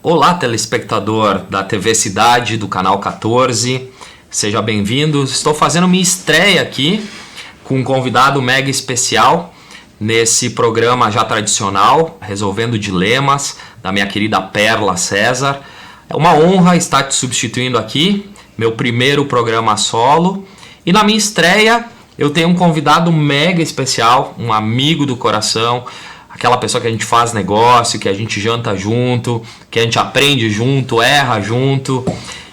Olá, telespectador da TV Cidade, do canal 14, seja bem-vindo. Estou fazendo minha estreia aqui com um convidado mega especial nesse programa já tradicional, Resolvendo Dilemas, da minha querida Perla César. É uma honra estar te substituindo aqui, meu primeiro programa solo. E na minha estreia eu tenho um convidado mega especial, um amigo do coração, aquela pessoa que a gente faz negócio, que a gente janta junto, que a gente aprende junto, erra junto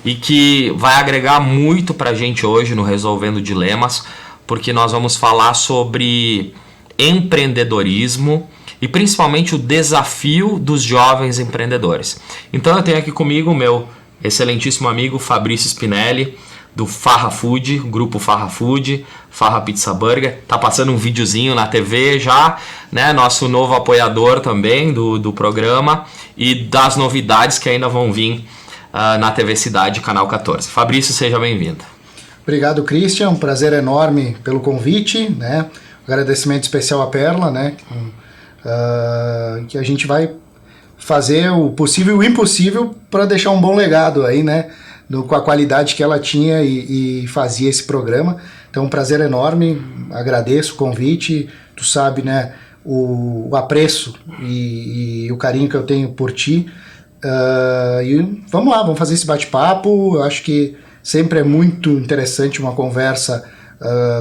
e que vai agregar muito pra gente hoje no Resolvendo Dilemas, porque nós vamos falar sobre empreendedorismo e principalmente o desafio dos jovens empreendedores. Então eu tenho aqui comigo o meu excelentíssimo amigo Fabrício Spinelli, do Farra Food, grupo Farra Food, Farra Pizza Burger. Tá passando um videozinho na TV já, né? Nosso novo apoiador também do programa e das novidades que ainda vão vir na TV Cidade, canal 14. Fabrício, seja bem-vindo. Obrigado, Christian. Um prazer enorme pelo convite, né? Agradecimento especial à Perla, né? Que a gente vai fazer o possível e o impossível para deixar um bom legado aí, né? Com a qualidade que ela tinha e fazia esse programa. Então, um prazer enorme, agradeço o convite, tu sabe, né, o apreço e o carinho que eu tenho por ti. E vamos lá, vamos fazer esse bate-papo. Eu acho que sempre é muito interessante uma conversa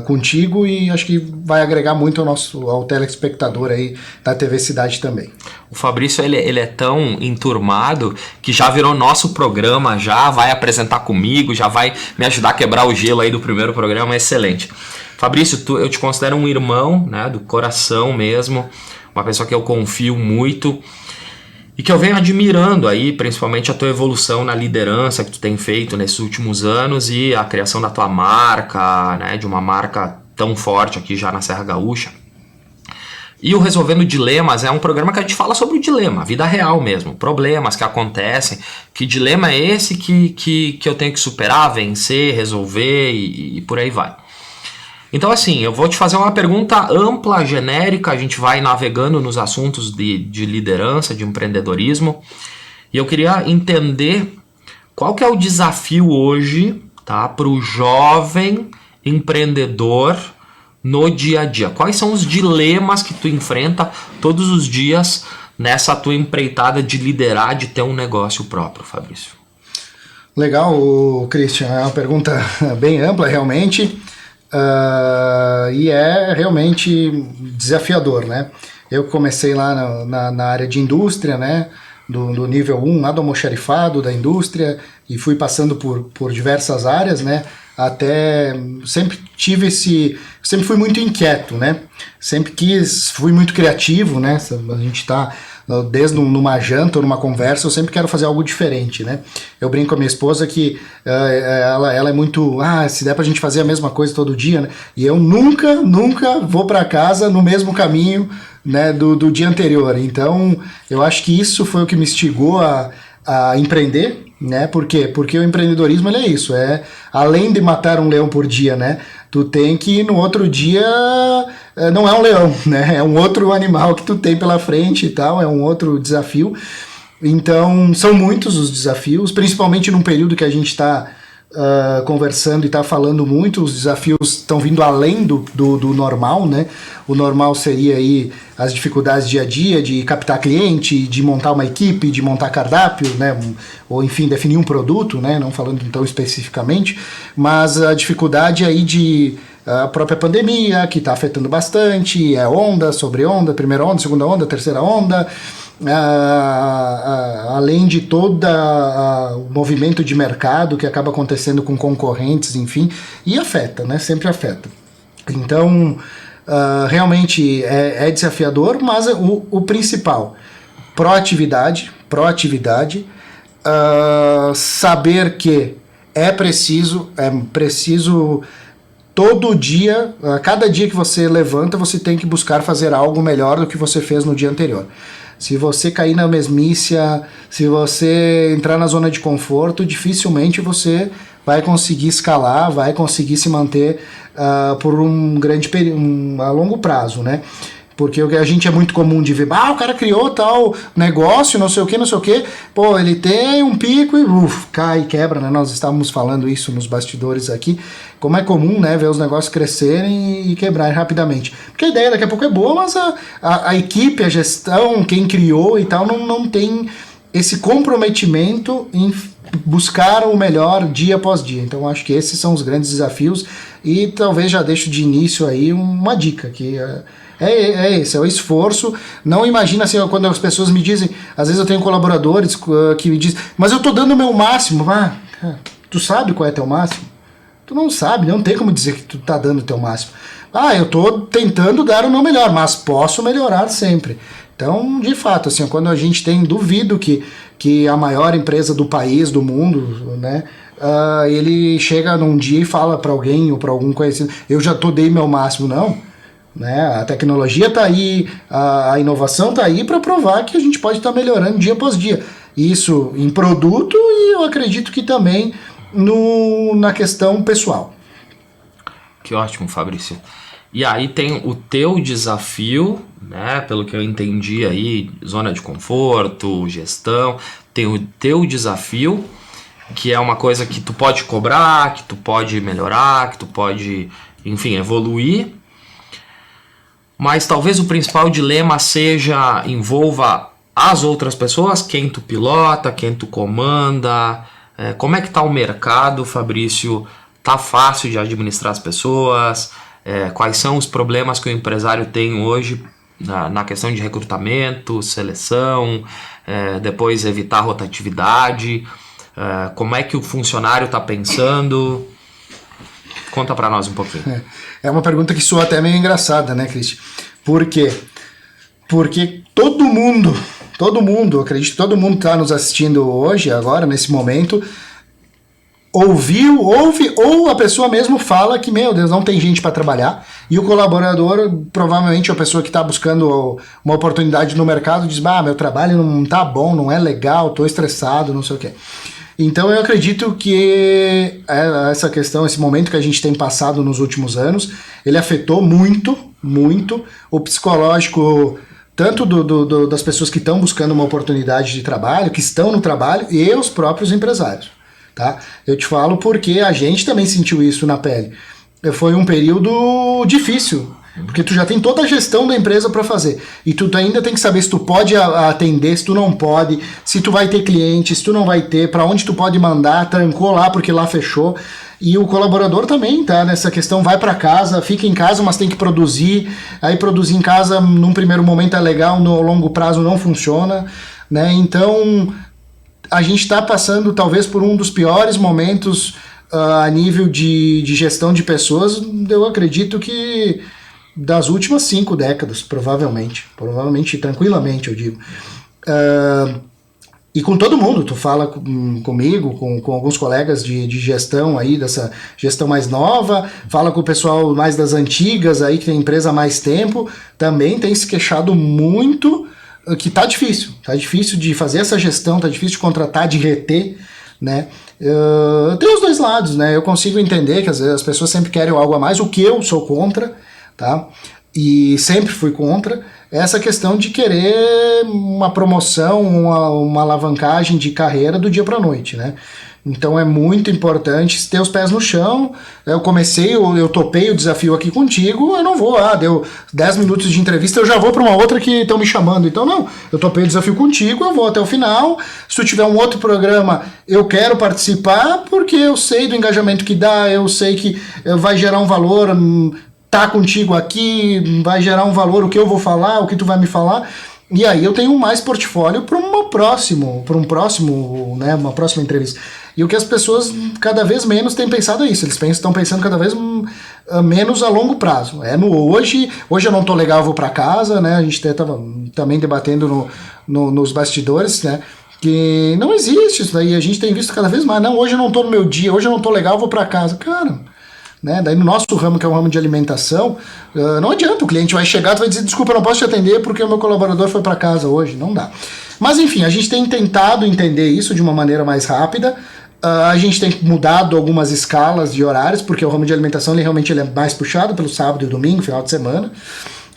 contigo e acho que vai agregar muito ao telespectador aí da TV Cidade também. O Fabrício ele é tão enturmado que já virou nosso programa, já vai apresentar comigo, já vai me ajudar a quebrar o gelo aí do primeiro programa, excelente. Fabrício, eu te considero um irmão, né, do coração mesmo, uma pessoa que eu confio muito e que eu venho admirando aí, principalmente a tua evolução na liderança que tu tem feito nesses últimos anos e a criação da tua marca, né, de uma marca tão forte aqui já na Serra Gaúcha. E o Resolvendo Dilemas é um programa que a gente fala sobre o dilema, a vida real mesmo, problemas que acontecem, que dilema é esse que eu tenho que superar, vencer, resolver e por aí vai. Então assim, eu vou te fazer uma pergunta ampla, genérica, a gente vai navegando nos assuntos de liderança, de empreendedorismo, e eu queria entender qual que é o desafio hoje, tá, para o jovem empreendedor no dia a dia. Quais são os dilemas que tu enfrenta todos os dias nessa tua empreitada de liderar, de ter um negócio próprio, Fabrício? Legal, Christian, é uma pergunta bem ampla realmente. E é realmente desafiador, né? Eu comecei lá na área de indústria, né? Do nível 1 lá do almoxarifado da indústria e fui passando por diversas áreas, né? Até sempre sempre fui muito inquieto, né? Fui muito criativo, né? A gente tá desde numa janta ou numa conversa, eu sempre quero fazer algo diferente, né? Eu brinco com a minha esposa que ela é muito, se der pra gente fazer a mesma coisa todo dia, né? E eu nunca vou para casa no mesmo caminho, né, do dia anterior. Então, eu acho que isso foi o que me instigou a empreender, né? Por quê? Porque o empreendedorismo ele é isso, além de matar um leão por dia, né? Tu tem que no outro dia não é um leão, né? É um outro animal que tu tem pela frente e tal, é um outro desafio. Então são muitos os desafios, principalmente num período que a gente está conversando e está falando muito, os desafios estão vindo além do normal, né? O normal seria aí as dificuldades dia a dia de captar cliente, de montar uma equipe, de montar cardápio, né? Ou enfim, definir um produto, né? Não falando então especificamente, mas a dificuldade aí de a própria pandemia, que está afetando bastante, onda sobre onda, primeira onda, segunda onda, terceira onda, além de todo o movimento de mercado que acaba acontecendo com concorrentes, enfim, e afeta, né? Sempre afeta. Então, realmente é desafiador, mas o principal, proatividade, saber que é preciso todo dia, cada dia que você levanta, você tem que buscar fazer algo melhor do que você fez no dia anterior. Se você cair na mesmícia, se você entrar na zona de conforto, dificilmente você vai conseguir escalar, vai conseguir se manter por um grande período, a longo prazo, né? Porque a gente é muito comum de ver, o cara criou tal negócio, não sei o que, pô, ele tem um pico e cai, quebra, né? Nós estávamos falando isso nos bastidores aqui, como é comum, né, ver os negócios crescerem e quebrarem rapidamente. Porque a ideia daqui a pouco é boa, mas a equipe, a gestão, quem criou e tal, não tem esse comprometimento em buscar o melhor dia após dia. Então acho que esses são os grandes desafios e talvez já deixo de início aí uma dica, que esse, é o esforço. Não imagina assim, quando as pessoas me dizem, às vezes eu tenho colaboradores que me dizem, mas eu tô dando o meu máximo. Cara, tu sabe qual é teu máximo? Tu não sabe, não tem como dizer que tu tá dando o teu máximo. Eu tô tentando dar o meu melhor, mas posso melhorar sempre. Então, de fato, assim, quando a gente duvido que a maior empresa do país, do mundo, né, ele chega num dia e fala para alguém ou para algum conhecido, eu já dei meu máximo, não. Né? A tecnologia está aí, a inovação está aí para provar que a gente pode estar melhorando dia após dia. Isso em produto e eu acredito que também na questão pessoal. Que ótimo, Fabrício. E aí tem o teu desafio, né? Pelo que eu entendi aí, zona de conforto, gestão, tem o teu desafio, que é uma coisa que tu pode cobrar, que tu pode melhorar, que tu pode, enfim, evoluir. Mas talvez o principal dilema envolva as outras pessoas, quem tu pilota, quem tu comanda. Como é que tá o mercado, Fabrício? Tá fácil de administrar as pessoas? Quais são os problemas que o empresário tem hoje na questão de recrutamento, seleção, depois evitar rotatividade? Como é que o funcionário está pensando? Conta para nós um pouquinho. É uma pergunta que soa até meio engraçada, né, Cristian? Por quê? Porque todo mundo, acredito que todo mundo está nos assistindo hoje, agora, nesse momento, ouve, ou a pessoa mesmo fala que, meu Deus, não tem gente para trabalhar, e o colaborador, provavelmente a pessoa que está buscando uma oportunidade no mercado, diz, meu trabalho não tá bom, não é legal, tô estressado, não sei o quê. Então eu acredito que essa questão, esse momento que a gente tem passado nos últimos anos, ele afetou muito, muito o psicológico, tanto das pessoas que estão buscando uma oportunidade de trabalho, que estão no trabalho, e os próprios empresários. Tá? Eu te falo porque a gente também sentiu isso na pele. Foi um período difícil, porque tu já tem toda a gestão da empresa para fazer, e tu ainda tem que saber se tu pode atender, se tu não pode, se tu vai ter cliente, se tu não vai ter, para onde tu pode mandar, trancou lá porque lá fechou. E o colaborador também tá nessa questão, vai para casa, fica em casa, mas tem que produzir. Aí produzir em casa num primeiro momento é legal, no longo prazo não funciona, né? Então a gente está passando talvez por um dos piores momentos a nível de gestão de pessoas, eu acredito que das últimas 5 décadas, provavelmente, tranquilamente eu digo. E com todo mundo, tu fala comigo, com alguns colegas de gestão aí, dessa gestão mais nova, fala com o pessoal mais das antigas aí, que tem empresa há mais tempo, também tem se queixado muito, que tá difícil de fazer essa gestão, tá difícil de contratar, de reter, né? Tem os dois lados, né? Eu consigo entender que às vezes as pessoas sempre querem algo a mais, o que eu sou contra, tá? E sempre fui contra essa questão de querer uma promoção, uma alavancagem de carreira do dia para a noite, né? Então é muito importante ter os pés no chão. Eu topei o desafio aqui contigo, eu não vou, deu 10 minutos de entrevista, eu já vou para uma outra que estão me chamando. Então não, eu topei o desafio contigo, eu vou até o final. Se tu tiver um outro programa, eu quero participar, porque eu sei do engajamento que dá, eu sei que vai gerar um valor, tá contigo aqui, vai gerar um valor, o que eu vou falar, o que tu vai me falar. E aí eu tenho mais portfólio para uma próxima entrevista. E o que as pessoas cada vez menos têm pensado é isso, eles estão pensando cada vez menos a longo prazo. No hoje eu não tô legal, eu vou para casa, né? A gente estava também debatendo nos bastidores, né? Que não existe isso daí, a gente tem visto cada vez mais, não, hoje eu não tô no meu dia, hoje eu não tô legal, eu vou para casa. Cara, né? Daí no nosso ramo, que é o ramo de alimentação, não adianta, o cliente vai chegar e vai dizer, desculpa, eu não posso te atender porque o meu colaborador foi para casa hoje, não dá. Mas enfim, a gente tem tentado entender isso de uma maneira mais rápida, a gente tem mudado algumas escalas de horários, porque o ramo de alimentação ele realmente é mais puxado pelo sábado e domingo, final de semana,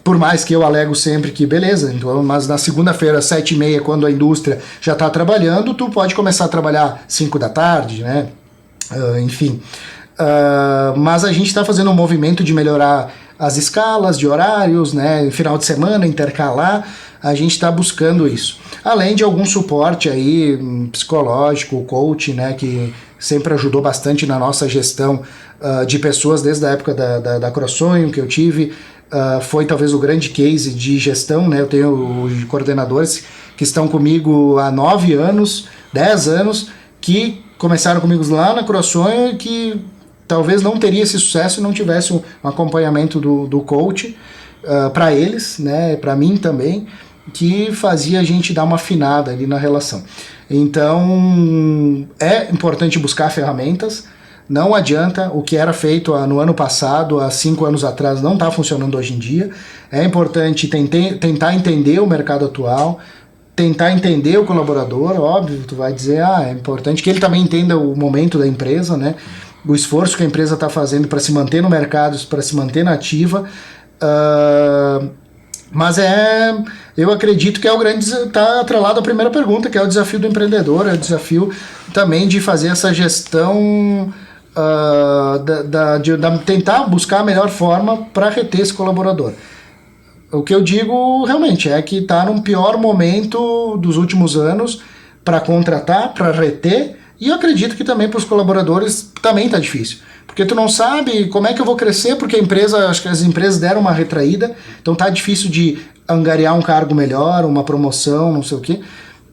Por mais que eu alego sempre que, beleza, então, mas na segunda-feira, 7h30, quando a indústria já está trabalhando, tu pode começar a trabalhar 5 da tarde, né? Enfim. Mas a gente está fazendo um movimento de melhorar as escalas de horários, né? Final de semana, intercalar, a gente está buscando isso. Além de algum suporte aí, psicológico, coach, né? Que sempre ajudou bastante na nossa gestão de pessoas desde a época da CrossSonho que eu tive. Foi talvez o grande case de gestão, né? Eu tenho coordenadores que estão comigo há 9 anos, 10 anos, que começaram comigo lá na CrossSonho e que talvez não teria esse sucesso se não tivesse um acompanhamento do coach para eles, né? Para mim também, que fazia a gente dar uma afinada ali na relação. Então, é importante buscar ferramentas. Não adianta, o que era feito no ano passado, há 5 anos atrás, não está funcionando hoje em dia. É importante tentar entender o mercado atual, tentar entender o colaborador, óbvio, tu vai dizer, é importante que ele também entenda o momento da empresa, né? O esforço que a empresa está fazendo para se manter no mercado, para se manter na ativa. Mas eu acredito que é o grande, está atrelado à primeira pergunta, que é o desafio do empreendedor, é o desafio também de fazer essa gestão, de tentar buscar a melhor forma para reter esse colaborador. O que eu digo realmente é que está num pior momento dos últimos anos para contratar, para reter, e eu acredito que também para os colaboradores também está difícil. Porque tu não sabe como é que eu vou crescer, porque acho que as empresas deram uma retraída, então tá difícil de angariar um cargo melhor, uma promoção, não sei o quê.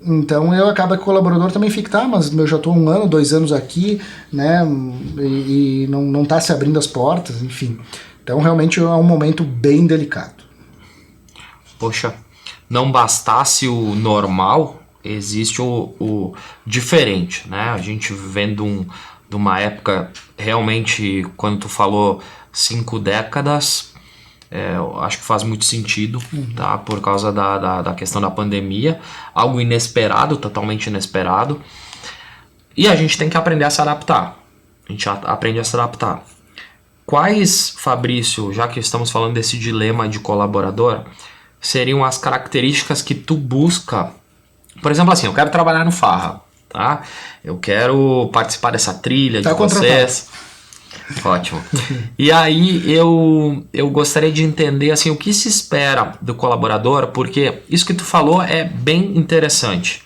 Então acaba que o colaborador também fica, mas eu já estou 1 ano, 2 anos aqui, né, e não tá se abrindo as portas, enfim. Então realmente é um momento bem delicado. Poxa, não bastasse o normal, existe o diferente, né? A gente vivendo de uma época, realmente, quando tu falou 5 décadas, eu acho que faz muito sentido, tá? Por causa da questão da pandemia, algo inesperado, totalmente inesperado, e a gente tem que aprender a se adaptar. A gente aprende a se adaptar. Quais, Fabrício, já que estamos falando desse dilema de colaborador, seriam as características que tu busca? Por exemplo, assim, eu quero trabalhar no Farra, tá? Eu quero participar dessa trilha de vocês. Ótimo. E aí eu gostaria de entender assim, o que se espera do colaborador, porque isso que tu falou é bem interessante.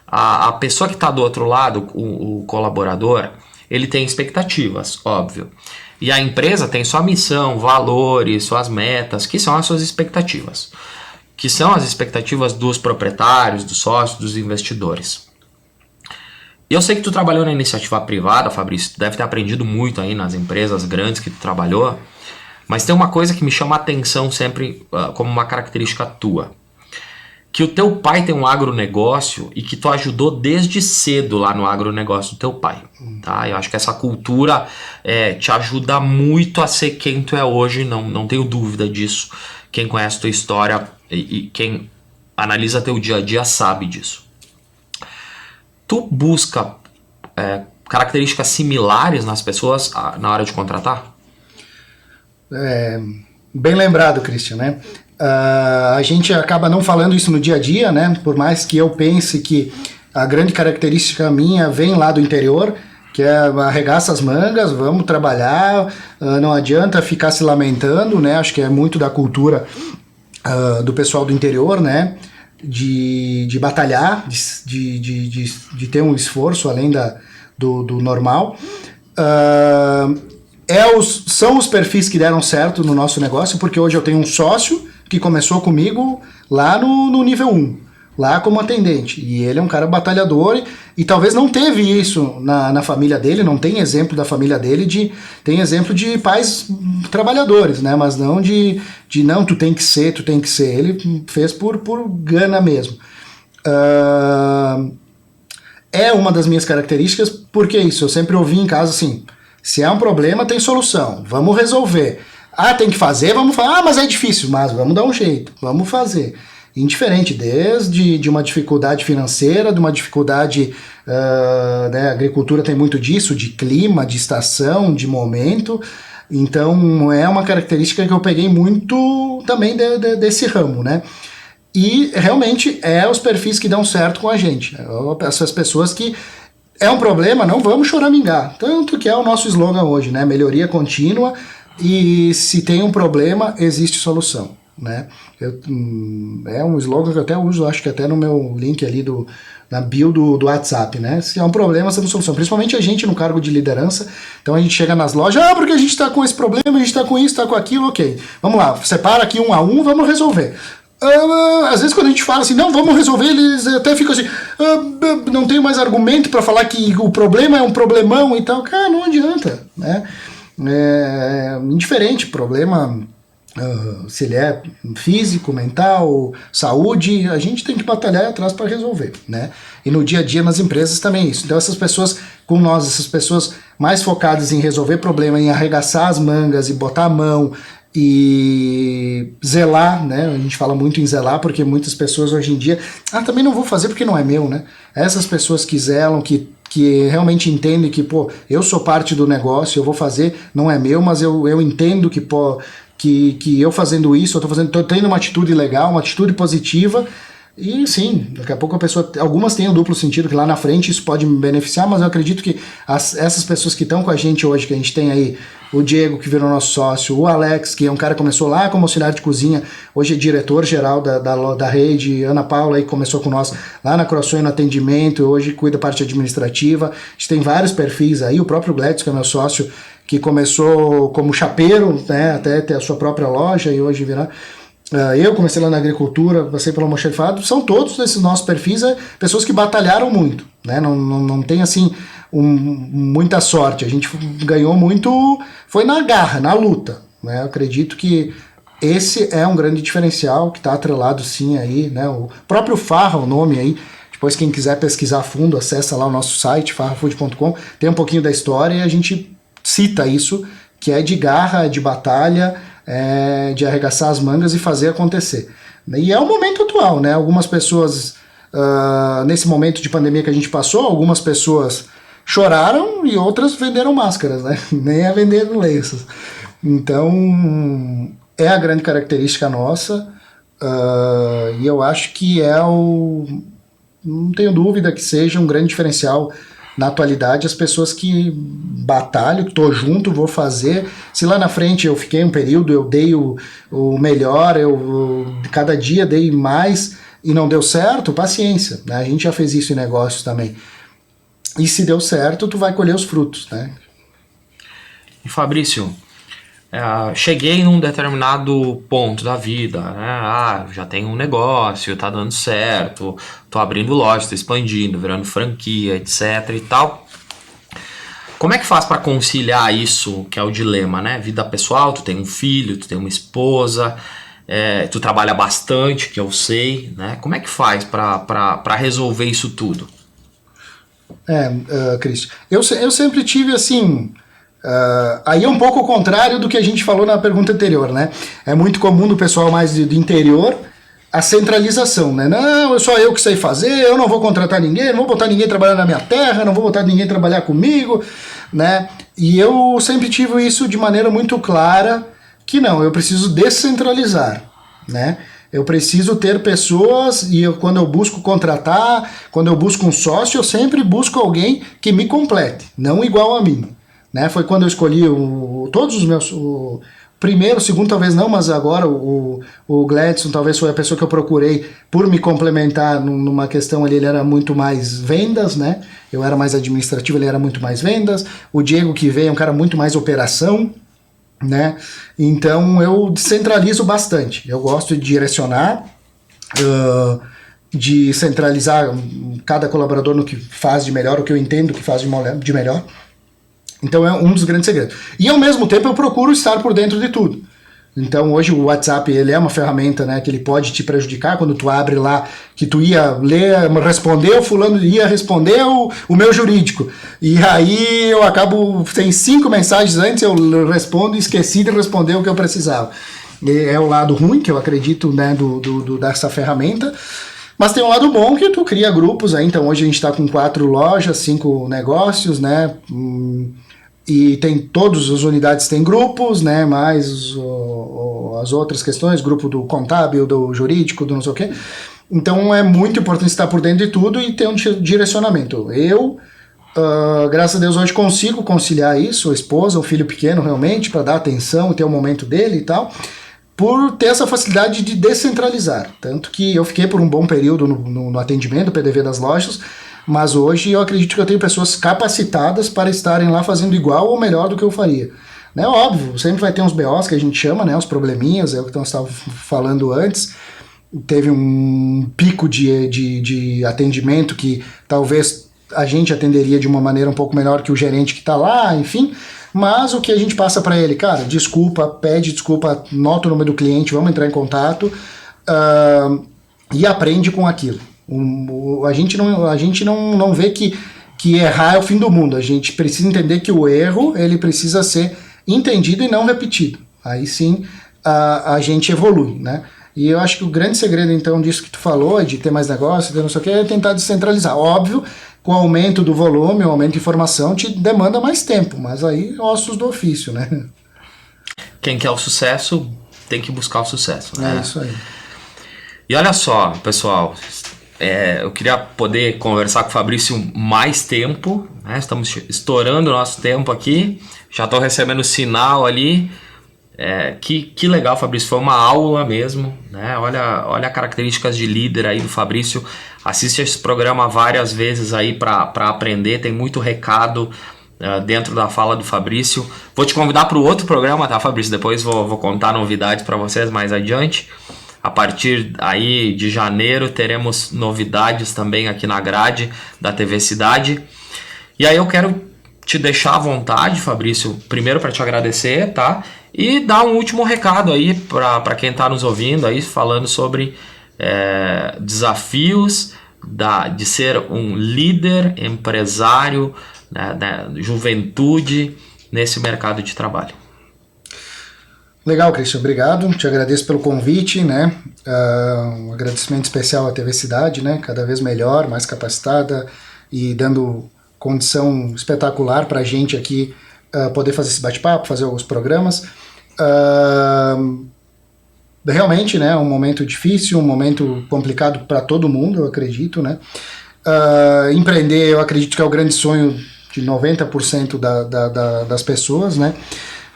A pessoa que está do outro lado, o colaborador, ele tem expectativas, óbvio. E a empresa tem sua missão, valores, suas metas, que são as suas expectativas. Que são as expectativas dos proprietários, dos sócios, dos investidores. Eu sei que tu trabalhou na iniciativa privada, Fabrício, tu deve ter aprendido muito aí nas empresas grandes que tu trabalhou, mas tem uma coisa que me chama a atenção sempre como uma característica tua. Que o teu pai tem um agronegócio e que tu ajudou desde cedo lá no agronegócio do teu pai. Tá? Eu acho que essa cultura te ajuda muito a ser quem tu é hoje, não tenho dúvida disso. Quem conhece tua história e quem analisa teu dia a dia sabe disso. Tu busca características similares nas pessoas na hora de contratar? Bem lembrado, Christian, né? A gente acaba não falando isso no dia a dia, né? Por mais que eu pense que a grande característica minha vem lá do interior, que é arregaça as mangas, vamos trabalhar, não adianta ficar se lamentando, né? Acho que é muito da cultura do pessoal do interior, né? De batalhar, de ter um esforço além do normal. São os perfis que deram certo no nosso negócio, porque hoje eu tenho um sócio que começou comigo lá no nível 1, lá como atendente, e ele é um cara batalhador e talvez não teve isso na família dele, não tem exemplo da família dele, tem exemplo de pais trabalhadores, né? Mas não de não, tu tem que ser, ele fez por gana mesmo. É uma das minhas características, porque isso, eu sempre ouvi em casa assim, se é um problema tem solução, vamos resolver. Tem que fazer, vamos fazer. Mas é difícil, mas vamos dar um jeito, vamos fazer. Indiferente, desde uma dificuldade financeira, de uma dificuldade, né, a agricultura tem muito disso, de clima, de estação, de momento, Então é uma característica que eu peguei muito também desse ramo, né? E realmente os perfis que dão certo com a gente. Essas pessoas que é um problema, não vamos choramingar. Tanto que é o nosso slogan hoje, né? Melhoria contínua, e se tem um problema, existe solução, né? É um slogan que eu até uso, acho que até no meu link ali na bio do WhatsApp, né? Se é um problema, você tem solução. Principalmente a gente no cargo de liderança. Então a gente chega nas lojas, porque a gente está com esse problema, a gente está com isso, está com aquilo, ok. Vamos lá, separa aqui 1 a 1, vamos resolver. Às vezes quando a gente fala assim, não, vamos resolver, eles até ficam assim, não tenho mais argumento para falar que o problema é um problemão e tal. Cara, não adianta, né? É indiferente, problema, se ele é físico, mental, saúde, a gente tem que batalhar atrás para resolver, né? E no dia a dia nas empresas também é isso. Então essas pessoas com nós, essas pessoas mais focadas em resolver problema, em arregaçar as mangas e botar a mão e zelar, né? A gente fala muito em zelar porque muitas pessoas hoje em dia, também não vou fazer porque não é meu, né? Essas pessoas que zelam, que realmente entendem que, pô, eu sou parte do negócio, eu vou fazer, não é meu, mas eu entendo que, pô, que eu fazendo isso, eu tô tendo uma atitude legal, uma atitude positiva. E sim, daqui a pouco a pessoa, algumas têm o duplo sentido, que lá na frente isso pode me beneficiar, mas eu acredito que essas pessoas que estão com a gente hoje, que a gente tem aí, o Diego, que virou nosso sócio, o Alex, que é um cara que começou lá como auxiliar de cozinha, hoje é diretor-geral da rede, Ana Paula, aí começou com nós lá na CrossOn no atendimento, hoje cuida da parte administrativa. A gente tem vários perfis aí, o próprio Gladys, que é meu sócio, que começou como chapeiro, né, até ter a sua própria loja e hoje virar... Eu comecei lá na agricultura, passei pelo almoxarifado, são todos esses nossos perfis pessoas que batalharam muito, né? Não tem assim muita sorte, a gente ganhou muito, foi na garra, na luta, né? Eu acredito que esse é um grande diferencial que está atrelado sim aí, né? O próprio Farra, o nome aí, depois quem quiser pesquisar a fundo, acessa lá o nosso site, farrafood.com, tem um pouquinho da história e a gente cita isso, que é de garra, de batalha, de arregaçar as mangas e fazer acontecer. E é o momento atual, né? Algumas pessoas, nesse momento de pandemia que a gente passou, algumas pessoas choraram e outras venderam máscaras, né? Nem a vender lenços. Então, é a grande característica nossa, e eu acho que não tenho dúvida que seja um grande diferencial na atualidade, as pessoas que batalham, que estou junto, vou fazer. Se lá na frente eu fiquei um período, eu dei o melhor, cada dia dei mais e não deu certo, paciência, né? A gente já fez isso em negócios também. E se deu certo, tu vai colher os frutos, né? E Fabrício, cheguei num determinado ponto da vida, né? Já tenho um negócio, tá dando certo, tô abrindo loja, tô expandindo, virando franquia, etc e tal. Como é que faz para conciliar isso, que é o dilema, né? Vida pessoal, tu tem um filho, tu tem uma esposa, tu trabalha bastante, que eu sei, né? Como é que faz para resolver isso tudo? Cristian, eu sempre tive assim... aí é um pouco o contrário do que a gente falou na pergunta anterior, né? É muito comum do pessoal mais do interior a centralização, né? Não, só eu que sei fazer, eu não vou contratar ninguém, não vou botar ninguém trabalhar na minha terra, não vou botar ninguém trabalhar comigo, né? E eu sempre tive isso de maneira muito clara, que não, eu preciso descentralizar, né? Eu preciso ter pessoas, e quando eu busco contratar, quando eu busco um sócio, eu sempre busco alguém que me complete, não igual a mim. Né? Foi quando eu escolhi todos os meus... O primeiro, o segundo talvez não, mas agora o Gladson talvez foi a pessoa que eu procurei por me complementar numa questão ali, ele era muito mais vendas, né? Eu era mais administrativo, ele era muito mais vendas. O Diego que veio é um cara muito mais operação, né? Então eu descentralizo bastante. Eu gosto de direcionar, de centralizar cada colaborador no que faz de melhor, o que eu entendo que faz de melhor. Então é um dos grandes segredos. E ao mesmo tempo eu procuro estar por dentro de tudo. Então hoje o WhatsApp ele é uma ferramenta, né, que ele pode te prejudicar quando tu abre lá, que tu ia ler, responder, o fulano ia responder o meu jurídico. E aí eu acabo, tem 5 mensagens antes, eu respondo e esqueci de responder o que eu precisava. E é o lado ruim, que eu acredito, né, dessa ferramenta. Mas tem um lado bom que tu cria grupos aí, então hoje a gente está com 4 lojas, 5 negócios, né? e tem todas as unidades têm grupos, né, mais as outras questões, grupo do contábil, do jurídico, do não sei o quê. Então é muito importante estar por dentro de tudo e ter um direcionamento. Eu, graças a Deus, hoje consigo conciliar isso, a esposa, o filho pequeno realmente, para dar atenção e ter o momento dele e tal, por ter essa facilidade de descentralizar. Tanto que eu fiquei por um bom período no atendimento, PDV das lojas, mas hoje eu acredito que eu tenho pessoas capacitadas para estarem lá fazendo igual ou melhor do que eu faria. Né, óbvio, sempre vai ter uns BOs que a gente chama, né, os probleminhas, é o que nós estávamos falando antes. Teve um pico de atendimento que talvez a gente atenderia de uma maneira um pouco melhor que o gerente que está lá, enfim. Mas o que a gente passa para ele, cara, desculpa, pede desculpa, nota o número do cliente, vamos entrar em contato e aprende com aquilo. A gente não vê que errar é o fim do mundo. A gente precisa entender que o erro ele precisa ser entendido e não repetido. Aí sim a gente evolui, né? E eu acho que o grande segredo então disso que tu falou, de ter mais negócio, de não sei o que, é tentar descentralizar. Óbvio, com o aumento do volume, o aumento de informação, te demanda mais tempo, mas aí ossos do ofício, né? Quem quer o sucesso tem que buscar o sucesso, né? É isso aí. E olha só, pessoal, eu queria poder conversar com o Fabrício mais tempo, né? Estamos estourando o nosso tempo aqui, já estou recebendo sinal ali. Que legal, Fabrício, foi uma aula mesmo, né? Olha características de líder aí do Fabrício. Assiste esse programa várias vezes aí para aprender, tem muito recado dentro da fala do Fabrício. Vou te convidar para o outro programa, tá, Fabrício? Depois vou contar novidades para vocês mais adiante. A partir aí de janeiro teremos novidades também aqui na grade da TV Cidade. E aí eu quero te deixar à vontade, Fabrício, primeiro para te agradecer, tá? E dar um último recado aí para quem está nos ouvindo aí, falando sobre desafios de ser um líder, empresário, né, juventude nesse mercado de trabalho. Legal, Christian, obrigado. Te agradeço pelo convite, né? Um agradecimento especial à TV Cidade, né? Cada vez melhor, mais capacitada e dando condição espetacular para a gente aqui poder fazer esse bate-papo, fazer os programas. Realmente, né? Um momento difícil, um momento complicado para todo mundo, eu acredito, né? Empreender, eu acredito que é o grande sonho de 90% das pessoas, né?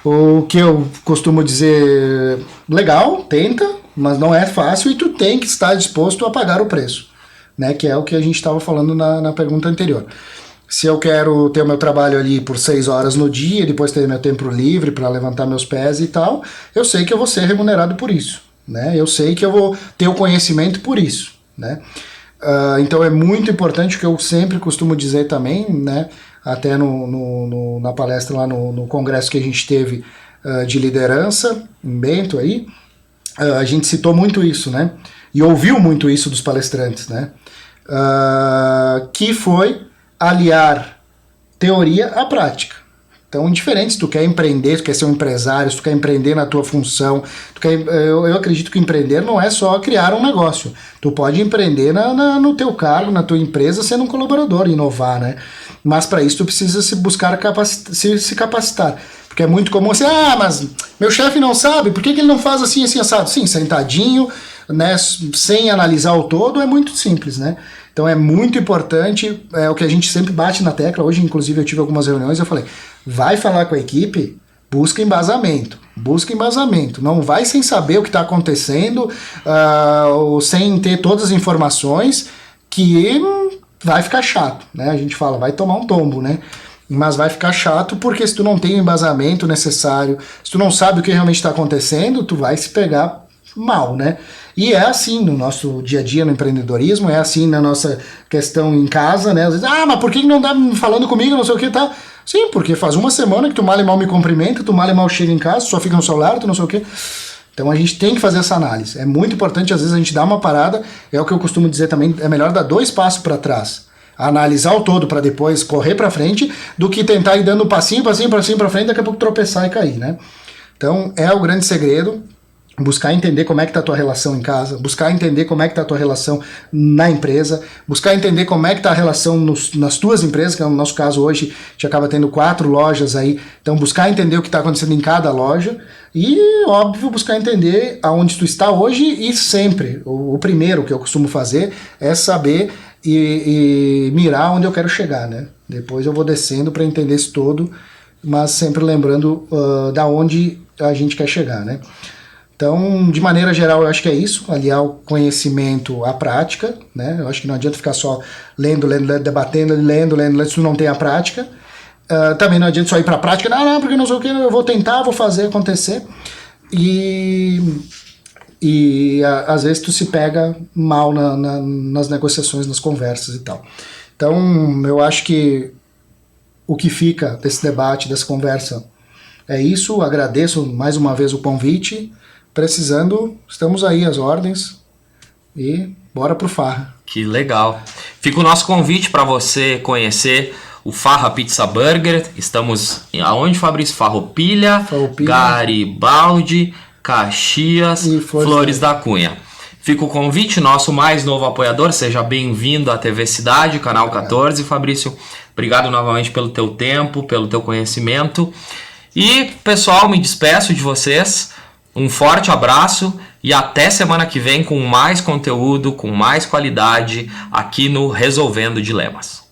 O que eu costumo dizer, legal, tenta, mas não é fácil e tu tem que estar disposto a pagar o preço, né? Que é o que a gente estava falando na pergunta anterior. Se eu quero ter o meu trabalho ali por 6 horas no dia, depois ter meu tempo livre para levantar meus pés e tal, eu sei que eu vou ser remunerado por isso, né? Eu sei que eu vou ter o conhecimento por isso, né? Então é muito importante, o que eu sempre costumo dizer também, né? Até na palestra lá no congresso que a gente teve de liderança, em Bento aí, a gente citou muito isso, né? E ouviu muito isso dos palestrantes, né? Que foi aliar teoria à prática. Então, indiferente se tu quer empreender, se tu quer ser um empresário, se tu quer empreender na tua função, eu acredito que empreender não é só criar um negócio. Tu pode empreender no teu cargo, na tua empresa, sendo um colaborador, inovar, né? Mas para isso tu precisa se capacitar. Porque é muito comum assim, mas meu chefe não sabe, por que ele não faz assim, assim, assado? Sim, sentadinho, né, sem analisar o todo, é muito simples, né? Então é muito importante, é o que a gente sempre bate na tecla. Hoje, inclusive, eu tive algumas reuniões e eu falei, vai falar com a equipe, busca embasamento, não vai sem saber o que está acontecendo, ou sem ter todas as informações, que vai ficar chato, né? A gente fala, vai tomar um tombo, né? Mas vai ficar chato porque se tu não tem o embasamento necessário, se tu não sabe o que realmente está acontecendo, tu vai se pegar mal, né? E é assim no nosso dia a dia no empreendedorismo, é assim na nossa questão em casa, né? Às vezes, mas por que não tá falando comigo, não sei o que, tá? Sim, porque faz uma semana que tu mal e mal me cumprimenta, tu mal e mal chega em casa, só fica no celular, tu não sei o que. Então a gente tem que fazer essa análise. É muito importante, às vezes, a gente dar uma parada, é o que eu costumo dizer também, é melhor dar 2 passos para trás. Analisar o todo para depois correr para frente, do que tentar ir dando passinho para frente, daqui a pouco tropeçar e cair, né? Então é o grande segredo. buscar entender como é que está a tua relação em casa, buscar entender como é que está a tua relação na empresa, buscar entender como é que está a relação nas tuas empresas, que é no nosso caso hoje, a gente acaba tendo 4 lojas aí, então buscar entender o que está acontecendo em cada loja e, óbvio, buscar entender aonde tu está hoje e sempre. O primeiro que eu costumo fazer é saber e mirar onde eu quero chegar, né? Depois eu vou descendo para entender isso todo, mas sempre lembrando da onde a gente quer chegar, né? Então, de maneira geral, eu acho que é isso, aliar o conhecimento à prática, né? Eu acho que não adianta ficar só lendo, debatendo, lendo, se tu não tem a prática. Também não adianta só ir para a prática, não, porque não sei o que, eu vou tentar, vou fazer acontecer. E às vezes tu se pega mal nas negociações, nas conversas e tal. Então, eu acho que o que fica desse debate, dessa conversa, é isso. Agradeço mais uma vez o convite. Precisando, estamos aí às ordens e bora pro Farra. Que legal. Fica o nosso convite para você conhecer o Farra Pizza Burger. Estamos aonde, Fabrício? Farroupilha, Garibaldi, Caxias e Flores da Cunha. Fica o convite, nosso mais novo apoiador, seja bem-vindo à TV Cidade, Canal 14, Fabrício. Obrigado novamente pelo teu tempo, pelo teu conhecimento. E, pessoal, me despeço de vocês. Um forte abraço e até semana que vem com mais conteúdo, com mais qualidade aqui no Resolvendo Dilemas.